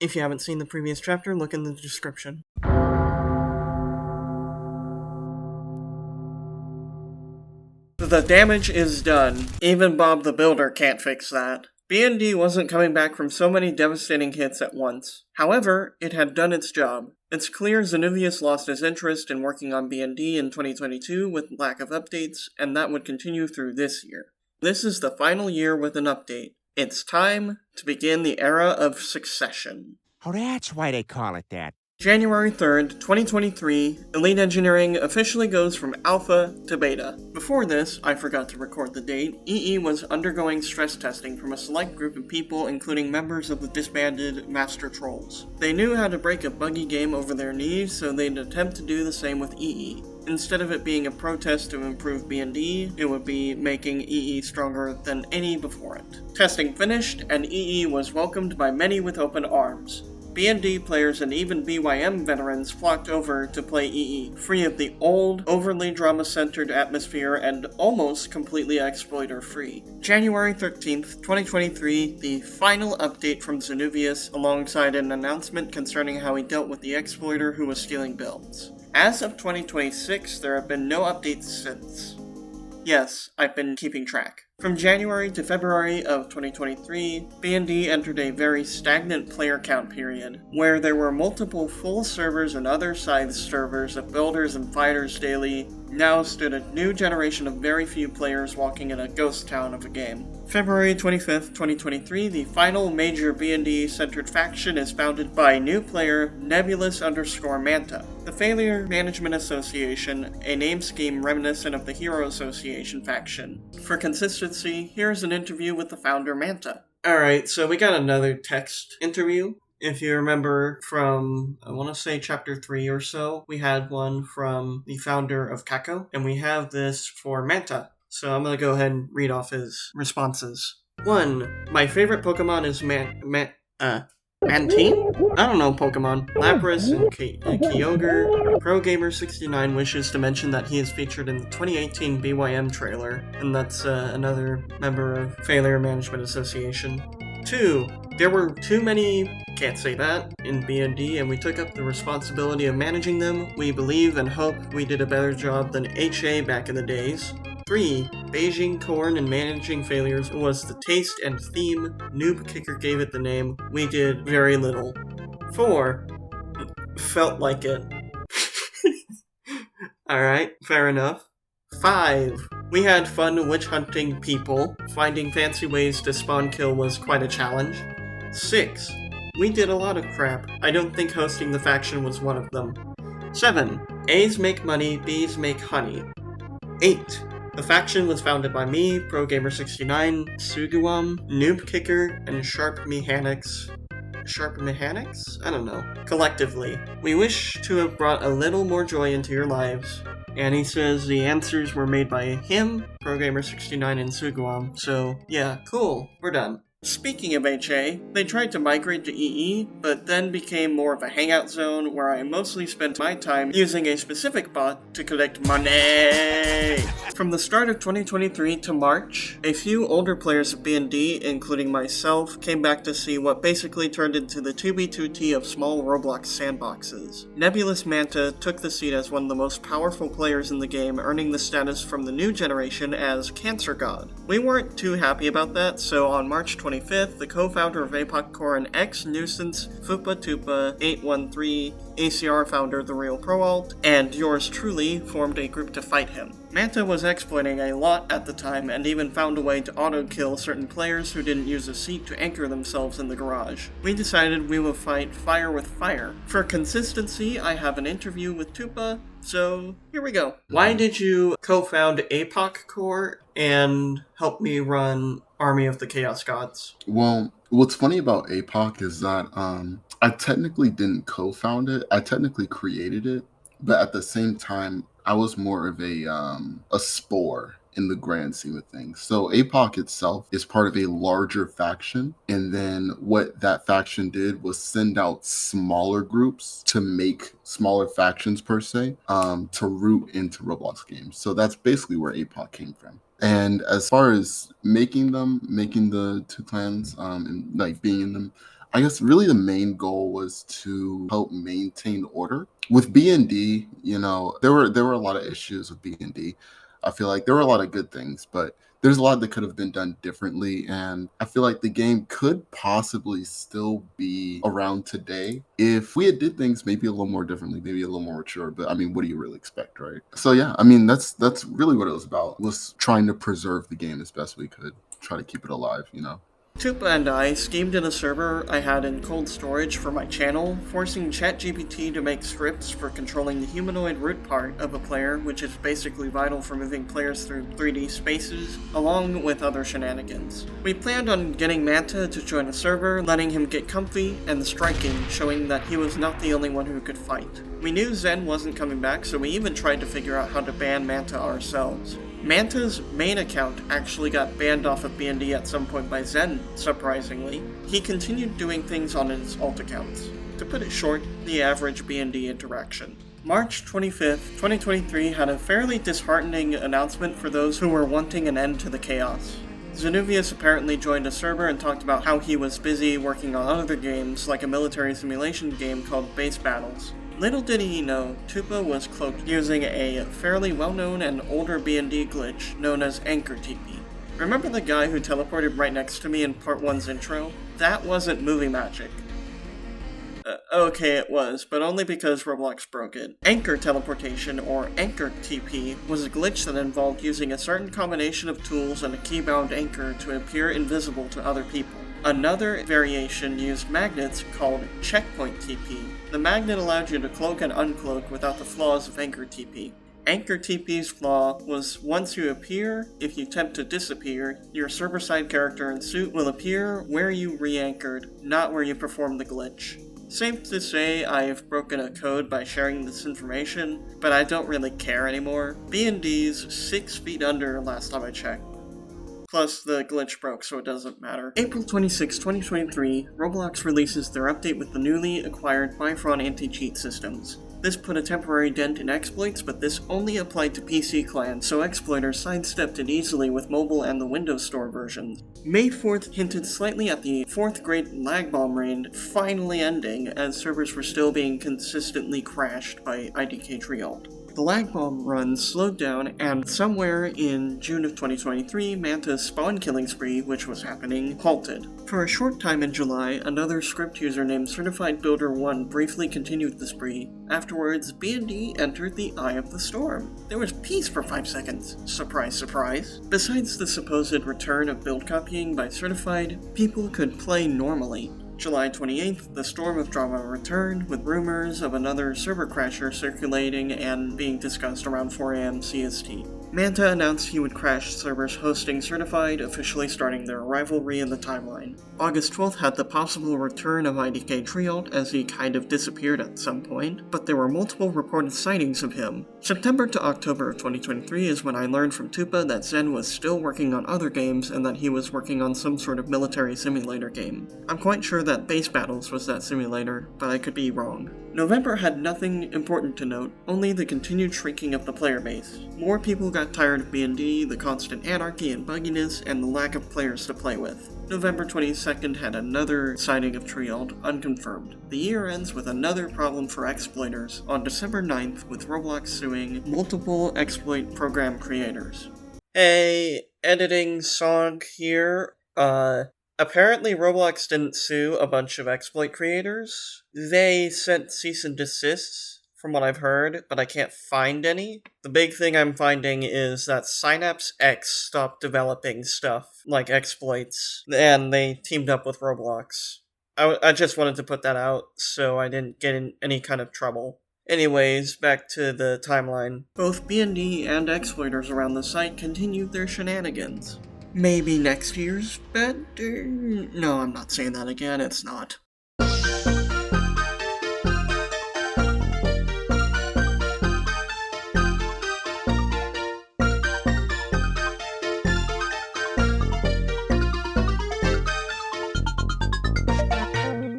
If you haven't seen the previous chapter, look in the description. The damage is done. Even Bob the Builder can't fix that. B&D wasn't coming back from so many devastating hits at once. However, it had done its job. It's clear Xenovius lost his interest in working on B&D in 2022 with lack of updates, and that would continue through this year. This is the final year with an update. It's time to begin the era of succession. Oh, that's why they call it that. January 3rd, 2023, Elite Engineering officially goes from alpha to beta. Before this, I forgot to record the date, EE was undergoing stress testing from a select group of people including members of the disbanded Master Trolls. They knew how to break a buggy game over their knees, so they'd attempt to do the same with EE. Instead of it being a protest to improve B&D, it would be making EE stronger than any before it. Testing finished, and EE was welcomed by many with open arms. B&D players and even BYM veterans flocked over to play EE, free of the old, overly drama-centered atmosphere and almost completely exploiter-free. January 13th, 2023, the final update from Xenovius alongside an announcement concerning how he dealt with the exploiter who was stealing builds. As of 2026, there have been no updates since. Yes, I've been keeping track. From January to February of 2023, B&D entered a very stagnant player count period, where there were multiple full servers and other side servers of builders and fighters daily. Now stood a new generation of very few players walking in a ghost town of a game. February 25th, 2023, the final major B&D centered faction is founded by new player Nebulous_Manta. The Failure Management Association, a name scheme reminiscent of the Hero Association faction. For consistency, here's an interview with the founder Manta. Alright, so we got another text interview. If you remember from, I want to say chapter 3 or so, we had one from the founder of Kako, and we have this for Manta. So I'm going to go ahead and read off his responses. 1. My favorite Pokemon is Mantine? I don't know Pokemon. Lapras and Kyogre. ProGamer69 wishes to mention that he is featured in the 2018 BYM trailer, and that's another member of Failure Management Association. 2. There were too many, can't say that, in B&D, and we took up the responsibility of managing them. We believe and hope we did a better job than HA back in the days. 3. Beijing corn and managing failures was the taste and theme. Noob Kicker gave it the name. We did very little. 4. Felt like it. Alright, fair enough. 5. We had fun witch hunting people. Finding fancy ways to spawn kill was quite a challenge. 6. We did a lot of crap. I don't think hosting the faction was one of them. 7. A's make money, B's make honey. 8. The faction was founded by me, ProGamer69, Suguam, Noob Kicker, and Sharp Mechanics? I don't know. Collectively. We wish to have brought a little more joy into your lives. And he says the answers were made by him, ProGamer69, and Suguam. So, yeah, cool. We're done. Speaking of HA, they tried to migrate to EE, but then became more of a hangout zone where I mostly spent my time using a specific bot to collect money. From the start of 2023 to March, a few older players of B&D, including myself, came back to see what basically turned into the 2B2T of small Roblox sandboxes. Nebulous Manta took the seat as one of the most powerful players in the game, earning the status from the new generation as Cancer God. We weren't too happy about that, so on March 25th, the co-founder of APOC Core and ex-nuisance FUPATUPA813 ACR founder The Real Pro Alt, and yours truly formed a group to fight him. Manta was exploiting a lot at the time and even found a way to auto-kill certain players who didn't use a seat to anchor themselves in the garage. We decided we would fight fire with fire. For consistency, I have an interview with Tupa, so here we go. Why did you co-found APOC Core and help me run Army of the Chaos Gods? Well, what's funny about APOC is that I technically didn't co-found it. I technically created it, but at the same time, I was more of a spore in the grand scheme of things. So APOC itself is part of a larger faction, and then what that faction did was send out smaller groups to make smaller factions per se, to root into Roblox games. So that's basically where APOC came from. And as far as making the two clans and like being in them, I guess really the main goal was to help maintain order. With B&D, there were a lot of issues with B&D. I feel like there were a lot of good things, but there's a lot that could have been done differently, and I feel like the game could possibly still be around today if we had did things maybe a little more differently, maybe a little more mature. But I mean, what do you really expect, right? So yeah, I mean that's really what it was about. Was trying to preserve the game as best we could, try to keep it alive. Tupa and I schemed in a server I had in cold storage for my channel, forcing ChatGPT to make scripts for controlling the humanoid root part of a player, which is basically vital for moving players through 3D spaces, along with other shenanigans. We planned on getting Manta to join a server, letting him get comfy, and striking, showing that he was not the only one who could fight. We knew Zen wasn't coming back, so we even tried to figure out how to ban Manta ourselves. Manta's main account actually got banned off of B&D at some point by Zen, surprisingly. He continued doing things on his alt accounts. To put it short, the average B&D interaction. March 25th, 2023 had a fairly disheartening announcement for those who were wanting an end to the chaos. Zenuvius apparently joined a server and talked about how he was busy working on other games, like a military simulation game called Base Battles. Little did he know, Tupa was cloaked using a fairly well-known and older B&D glitch known as Anchor TP. Remember the guy who teleported right next to me in Part 1's intro? That wasn't movie magic. Okay, it was, but only because Roblox broke it. Anchor teleportation, or Anchor TP, was a glitch that involved using a certain combination of tools and a keybound anchor to appear invisible to other people. Another variation used magnets called Checkpoint TP. The magnet allowed you to cloak and uncloak without the flaws of Anchor TP. Anchor TP's flaw was once you appear, if you attempt to disappear, your server-side character in suit will appear where you re-anchored, not where you performed the glitch. Safe to say I've broken a code by sharing this information, but I don't really care anymore. B&D's 6 feet under last time I checked. Plus, the glitch broke, so it doesn't matter. April 26, 2023, Roblox releases their update with the newly acquired Bifron anti-cheat systems. This put a temporary dent in exploits, but this only applied to PC clients, so exploiters sidestepped it easily with mobile and the Windows Store versions. May 4th hinted slightly at the 4th grade lag bomb reign finally ending, as servers were still being consistently crashed by IDK Trialt. The lag bomb run slowed down, and somewhere in June of 2023, Manta's spawn killing spree, which was happening, halted. For a short time in July, another script user named CertifiedBuilder1 briefly continued the spree. Afterwards, B&D entered the eye of the storm. There was peace for 5 seconds. Surprise, surprise. Besides the supposed return of build copying by Certified, people could play normally. July 28th, the storm of drama returned, with rumors of another server crasher circulating and being discussed around 4 AM CST. Manta announced he would crash servers hosting Certified, officially starting their rivalry in the timeline. August 12th had the possible return of IDK Trialt, as he kind of disappeared at some point, but there were multiple reported sightings of him. September to October of 2023 is when I learned from Tupa that Zen was still working on other games and that he was working on some sort of military simulator game. I'm quite sure that Base Battles was that simulator, but I could be wrong. November had nothing important to note, only the continued shrinking of the player base. More people got tired of B&D, the constant anarchy and bugginess, and the lack of players to play with. November 22nd had another sighting of Trialt, unconfirmed. The year ends with another problem for exploiters on December 9th, with Roblox suing multiple exploit program creators. Hey, editing Sonc here. Apparently Roblox didn't sue a bunch of exploit creators. They sent cease and desists, from what I've heard, but I can't find any. The big thing I'm finding is that Synapse X stopped developing stuff like exploits, and they teamed up with Roblox. I just wanted to put that out so I didn't get in any kind of trouble. Anyways, back to the timeline. Both B&D and exploiters around the site continued their shenanigans. Maybe next year's better? No, I'm not saying that again, it's not.